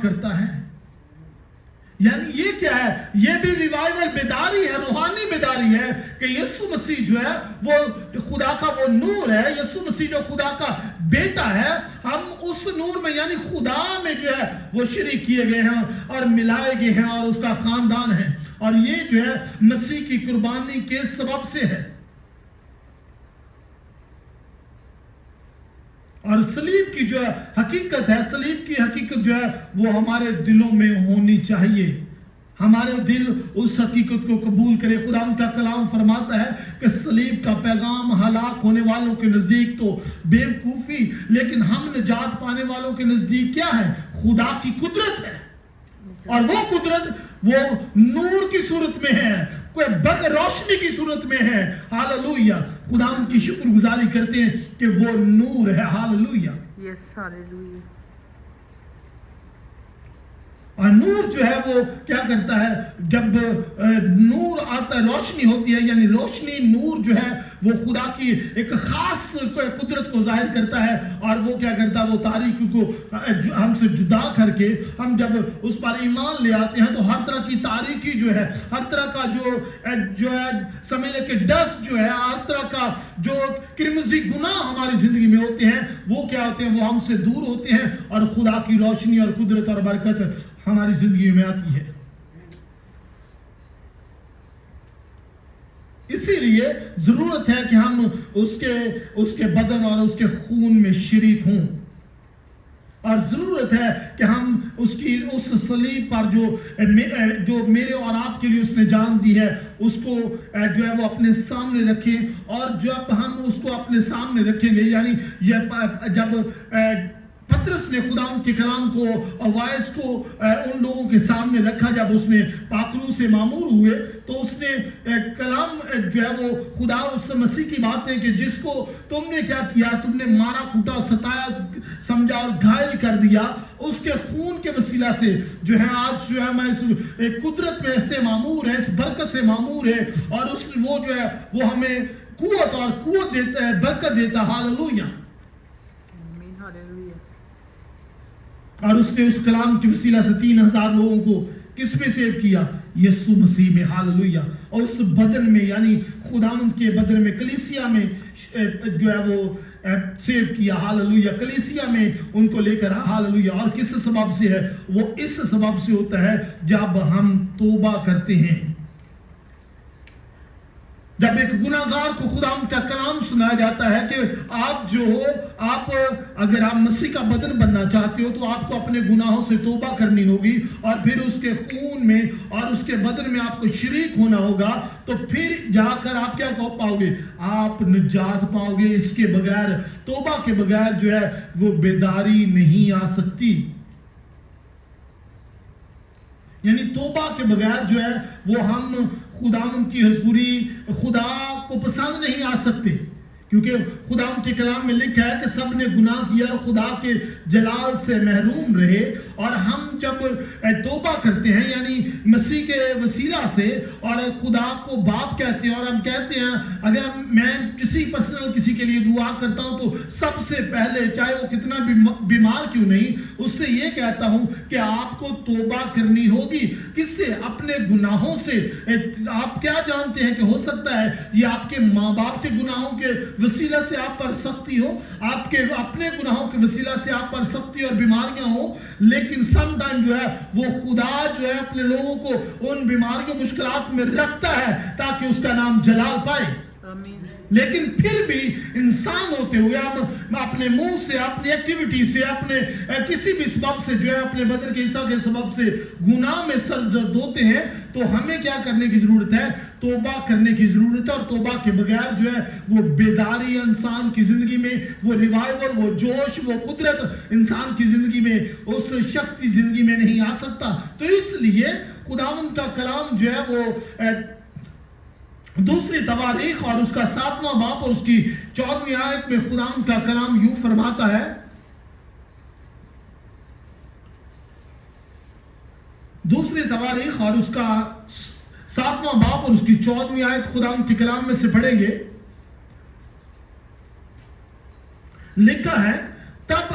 کرتا ہے. یعنی یہ کیا ہے؟ یہ بھی ریوائول بیداری ہے، روحانی بیداری ہے کہ یسوع مسیح جو ہے وہ خدا کا وہ نور ہے. یسوع مسیح جو خدا کا بیٹا ہے، ہم اس نور میں یعنی خدا میں جو ہے وہ شریک کیے گئے ہیں اور ملائے گئے ہیں اور اس کا خاندان ہے. اور یہ جو ہے مسیح کی قربانی کے سبب سے ہے. اور صلیب کی جو حقیقت ہے، صلیب کی حقیقت جو ہے وہ ہمارے دلوں میں ہونی چاہیے. ہمارے دل اس حقیقت کو قبول کرے. خدا ان کا کلام فرماتا ہے کہ صلیب کا پیغام ہلاک ہونے والوں کے نزدیک تو بیوقوفی، لیکن ہم نجات پانے والوں کے نزدیک کیا ہے؟ خدا کی قدرت ہے. اور وہ قدرت وہ نور کی صورت میں ہے، کوئی روشنی کی صورت میں ہے. ہاللویا. خدا ان کی شکر گزاری کرتے ہیں کہ وہ نور ہے. ہاللویا. یس ہاللویا. اور نور جو ہے وہ کیا کرتا ہے؟ جب نور آتا ہے، روشنی ہوتی ہے، یعنی روشنی نور جو ہے وہ خدا کی ایک خاص قدرت کو ظاہر کرتا ہے. اور وہ کیا کرتا ہے؟ وہ تاریکی کو ہم سے جدا کر کے ہم جب اس پر ایمان لے آتے ہیں تو ہر طرح کی تاریکی جو ہے، ہر طرح کا جو ہے سمجھ لے کہ ڈسٹ جو ہے، ہر طرح کا جو کرمزی گناہ ہماری زندگی میں ہوتے ہیں وہ کیا ہوتے ہیں؟ وہ ہم سے دور ہوتے ہیں اور خدا کی روشنی اور قدرت اور برکت ہماری زندگی میں آتی ہے. اسی لیے ضرورت ہے کہ ہم اس کے بدن اور اس کے خون میں شریک ہوں. اور ضرورت ہے کہ ہم اس صلیب پر جو میرے اور آپ کے لیے اس نے جان دی ہے اس کو جو ہے وہ اپنے سامنے رکھیں. اور جب ہم اس کو اپنے سامنے رکھیں گے، یعنی جب پترس نے خدا کے کلام کو وائس کو ان لوگوں کے سامنے رکھا، جب اس نے پاکرو سے معمور ہوئے تو اس نے کلام جو ہے وہ خدا اس مسیح کی بات ہے کہ جس کو تم نے کیا کیا، تم نے مارا کوٹا ستایا سمجھا اور گھائل کر دیا، اس کے خون کے وسیلہ سے جو ہے آج جو ہے میں اس قدرت میں سے معمور ہے، اس برکت سے معمور ہے. اور وہ جو ہے وہ ہمیں قوت دیتا ہے، برکت دیتا ہے. ہاللویا. اور اس نے اس کلام کے وسیلہ سے 3000 لوگوں کو کس میں سیو کیا؟ یسوع مسیح میں. ہاللویا. اور اس بدن میں یعنی خداوند کے بدن میں، کلیسیا میں جو ہے وہ سیو کیا. ہاللویا. کلیسیا میں ان کو لے کر. ہاللویا. اور کس سبب سے ہے؟ وہ اس سبب سے ہوتا ہے جب ہم توبہ کرتے ہیں. جب ایک گناہگار کو خدا ان کا کلام سنایا جاتا ہے کہ آپ اگر آپ مسیح کا بدن بننا چاہتے ہو تو آپ کو اپنے گناہوں سے توبہ کرنی ہوگی اور پھر اس کے خون میں اور اس کے بدن میں آپ کو شریک ہونا ہوگا. تو پھر جا کر آپ کیا پاؤ گے؟ آپ نجات پاؤ گے. اس کے بغیر، توبہ کے بغیر جو ہے وہ بیداری نہیں آ سکتی. یعنی توبہ کے بغیر جو ہے وہ ہم خداوند کی حضوری خدا کو پسند نہیں آ سکتے. کیونکہ خدا ان کے کلام میں لکھا ہے کہ سب نے گناہ کیا اور خدا کے جلال سے محروم رہے. اور ہم جب توبہ کرتے ہیں یعنی مسیح کے وسیلہ سے اور خدا کو باپ کہتے ہیں اور ہم کہتے ہیں اگر میں کسی کے لیے دعا کرتا ہوں تو سب سے پہلے چاہے وہ کتنا بیمار کیوں نہیں اس سے یہ کہتا ہوں کہ آپ کو توبہ کرنی ہوگی. کس سے؟ اپنے گناہوں سے. آپ کیا جانتے ہیں کہ ہو سکتا ہے یہ آپ کے ماں باپ کے گناہوں کے وسیلہ سے آپ پر سختی ہو، آپ کے اپنے گناہوں کے وسیلہ سے آپ پر سختی اور بیماریاں ہوں، لیکن سم ٹائم جو ہے وہ خدا جو ہے اپنے لوگوں کو ان بیماریوں مشکلات میں رکھتا ہے تاکہ اس کا نام جلال پائے. لیکن پھر بھی انسان ہوتے ہوئے ہم اپنے منہ سے، اپنی ایکٹیویٹی سے، اپنے کسی بھی سبب سے جو ہے اپنے بدن کے حصہ کے سبب سے گناہ میں سر دھوتے ہیں. تو ہمیں کیا کرنے کی ضرورت ہے؟ توبہ کرنے کی ضرورت ہے. اور توبہ کے بغیر جو ہے وہ بیداری انسان کی زندگی میں، وہ ریوائول، وہ جوش، وہ قدرت انسان کی زندگی میں، اس شخص کی زندگی میں نہیں آ سکتا. تو اس لیے خداوند کا کلام جو ہے وہ دوسری تواریخ اور اس کا 7واں باب اور اس کی 14ویں آیت میں خداوند کا کلام یوں فرماتا ہے. دوسری تواریخ اور اس کا 7واں باب اور اس کی 14ویں آیت خداوند کے کلام میں سے پڑھیں گے. لکھا ہے تب